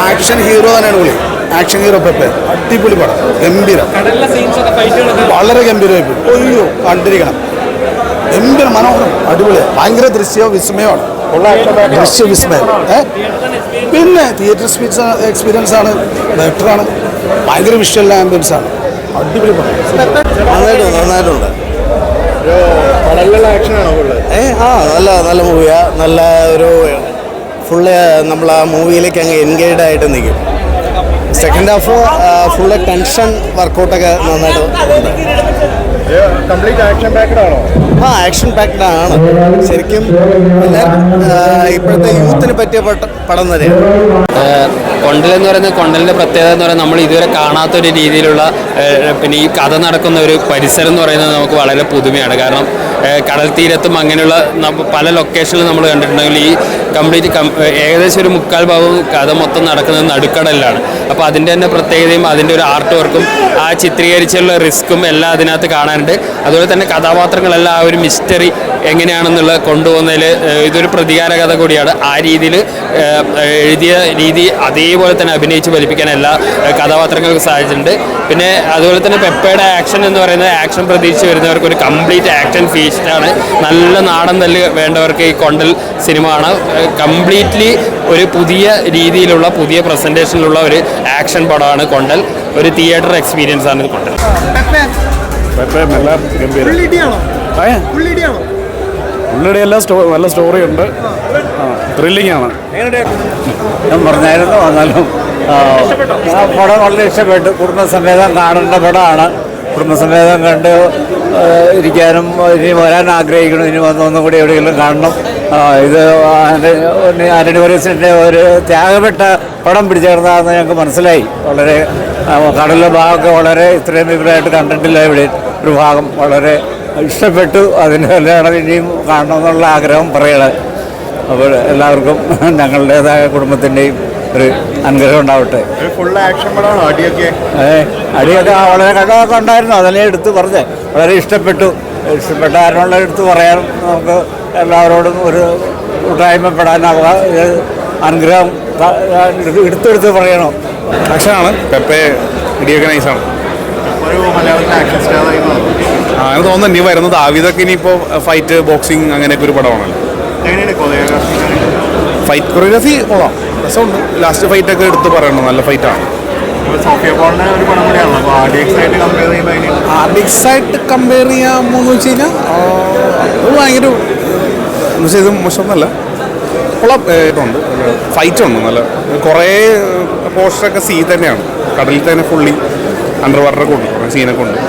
Action hero തന്നെയാണ് പുള്ളി. Action hero Pepe അടിപൊളി പടം, ഗംഭീരം, വളരെ ഗംഭീരമായി പോയി. ഒയ്യോ കണ്ടിരിക്കണം, ഗംഭീര മനോഹരം, അടിപൊളി, ഭയങ്കര വിസ്മയമാണ്, വിസ്മയം. പിന്നെ തിയേറ്റർ എക്സ്പീരിയൻസ് ആണ്, ബെറ്ററാണ്, ഭയങ്കര വിഷ്വൽ ആംബിയൻസ് ആണ്, അടിപൊളി പടം, നന്നായിട്ടുണ്ട്. നല്ല മൂവിയാ, നല്ല ഒരു ഫുള്ള് നമ്മൾ ആ മൂവിയിലേക്ക് അങ്ങ് എൻഗേജ്ഡ് ആയിട്ട് നിൽക്കും. സെക്കൻഡ് ഹാഫ് ഫുള്ള് ടെൻഷൻ വർക്കൗട്ടൊക്കെ നന്നായിട്ട് ഉണ്ട്. ആക്ഷൻ പാക്ഡ് ആണ് ശരിക്കും. ഇപ്പോഴത്തെ യൂത്തിന് പറ്റിയ പടം തന്നെയാണ് കൊണ്ടലെന്ന് പറയുന്നത്. കൊണ്ടലിൻ്റെ പ്രത്യേകത എന്ന് പറയുന്നത് നമ്മൾ ഇതുവരെ കാണാത്തൊരു രീതിയിലുള്ള പിന്നെ ഈ കഥ നടക്കുന്ന ഒരു പരിസരം എന്ന് പറയുന്നത് നമുക്ക് വളരെ പുതുമയാണ്. കാരണം കടൽ തീരത്തും അങ്ങനെയുള്ള പല ലൊക്കേഷനിലും നമ്മൾ കണ്ടിട്ടുണ്ടെങ്കിൽ ഈ കംപ്ലീറ്റ് ഏകദേശം ഒരു 3/4 ഭാഗവും കഥ മൊത്തം നടക്കുന്നത് നടുക്കടലിലാണ്. അപ്പോൾ അതിൻ്റെ തന്നെ പ്രത്യേകതയും അതിൻ്റെ ഒരു ആർട്ട് വർക്കും ആ ചിത്രീകരിച്ചുള്ള റിസ്ക്കും എല്ലാം അതിനകത്ത് കാണാനുണ്ട്. അതുപോലെ തന്നെ കഥാപാത്രങ്ങളെല്ലാം ആ ഒരു മിസ്റ്ററി എങ്ങനെയാണെന്നുള്ള കൊണ്ടുപോകുന്നതിൽ ഇതൊരു പ്രതികാര കഥ കൂടിയാണ്. ആ രീതിയിൽ എഴുതിയ രീതി അതേപോലെ തന്നെ അഭിനയിച്ച് ഫലിപ്പിക്കാൻ എല്ലാ കഥാപാത്രങ്ങൾക്കും സാധിച്ചിട്ടുണ്ട്. പിന്നെ അതുപോലെ തന്നെ പെപ്പയുടെ ആക്ഷൻ എന്ന് പറയുന്നത് ആക്ഷൻ പ്രതീക്ഷിച്ച് വരുന്നവർക്ക് ഒരു കംപ്ലീറ്റ് ആക്ഷൻ ഫീസ്റ്റാണ്. നല്ല നാടൻ തല്ല് വേണ്ടവർക്ക് ഈ കൊണ്ടൽ സിനിമ ആണ്. കംപ്ലീറ്റ്ലി ഒരു പുതിയ രീതിയിലുള്ള പുതിയ പ്രസൻറ്റേഷനിലുള്ള ഒരു ആക്ഷൻ പടമാണ് കൊണ്ടൽ. ഒരു തിയേറ്റർ എക്സ്പീരിയൻസ് ആണ് ഇത് കൊണ്ടൽ. ഉള്ളിടെ എല്ലാം നല്ല സ്റ്റോറി ഉണ്ട്, ത്രില്ലിംഗ് ആണ്. ഞാൻ പറഞ്ഞായിരുന്നു, എന്നാലും പടം വളരെ ഇഷ്ടപ്പെട്ടു. കുടുംബസമേതം കാണേണ്ട പടമാണ്. കുടുംബസമേതം കണ്ട് ഇരിക്കാനും ഇനി വരാൻ ആഗ്രഹിക്കണം. ഇനി ഒന്നും കൂടി എവിടെയെങ്കിലും കാണണം. ഇത് ആന്റണി വർഗീസിൻ്റെ ഒരു ത്യാഗപ്പെട്ട പടം പിടിച്ചേർന്നതാണെന്ന് ഞങ്ങൾക്ക് മനസ്സിലായി. വളരെ കടലിലെ ഭാഗമൊക്കെ വളരെ ഇത്രയും വിപുലമായിട്ട് കണ്ടിട്ടില്ല. ഇവിടെ ഒരു ഭാഗം വളരെ ഇഷ്ടപ്പെട്ടു. അതിന് കല്യാണം ഇനിയും കാണണമെന്നുള്ള ആഗ്രഹം പറയണത്. അപ്പോൾ എല്ലാവർക്കും ഞങ്ങളുടേതായ കുടുംബത്തിൻ്റെയും ഒരു അനുഗ്രഹം ഉണ്ടാവട്ടെ. അടിയൊക്കെ വളരെ കണ്ടതൊക്കെ ഉണ്ടായിരുന്നു. അതിനെ എടുത്ത് പറഞ്ഞ് വളരെ ഇഷ്ടപ്പെട്ട ആരോടുള്ള എടുത്ത് പറയാനും നമുക്ക് എല്ലാവരോടും ഒരു കൂട്ടായ്മപ്പെടാനാവുക. അനുഗ്രഹം എടുത്തെടുത്ത് പറയണം. ആക്ഷനാണ്, പെപ്പെ ഇടിയൊക്കെ നൈസാണ്. അങ്ങനെ തോന്നുന്നു ഇനി വരുന്നത് ആവിതൊക്കെ ഇനിയിപ്പോൾ ഫൈറ്റ്, ബോക്സിങ് അങ്ങനെയൊക്കെ ഒരു പടമാണല്ലോ. ഫൈറ്റ് കൊറിയോഗ്രാഫി കൊള്ളാം, രസമുണ്ട്. ലാസ്റ്റ് ഫൈറ്റൊക്കെ എടുത്ത് പറയണം, നല്ല ഫൈറ്റാണ്. ആർഡിക്സായിട്ട് കമ്പയർ ചെയ്യാമോ എന്ന് വെച്ച് കഴിഞ്ഞാൽ അത് ഭയങ്കര ഇത് മോശമൊന്നുമല്ല, കൊള്ളാം. ഇതുണ്ട്, ഫൈറ്റുണ്ട് നല്ല. കുറേ പോസ്റ്ററൊക്കെ സീ തന്നെയാണ്, കടലിൽ തന്നെ ഫുള്ളി അണ്ടർ വാട്ടറൊക്കെ ഉണ്ട്, കുറേ സീനൊക്കെ ഉണ്ട്.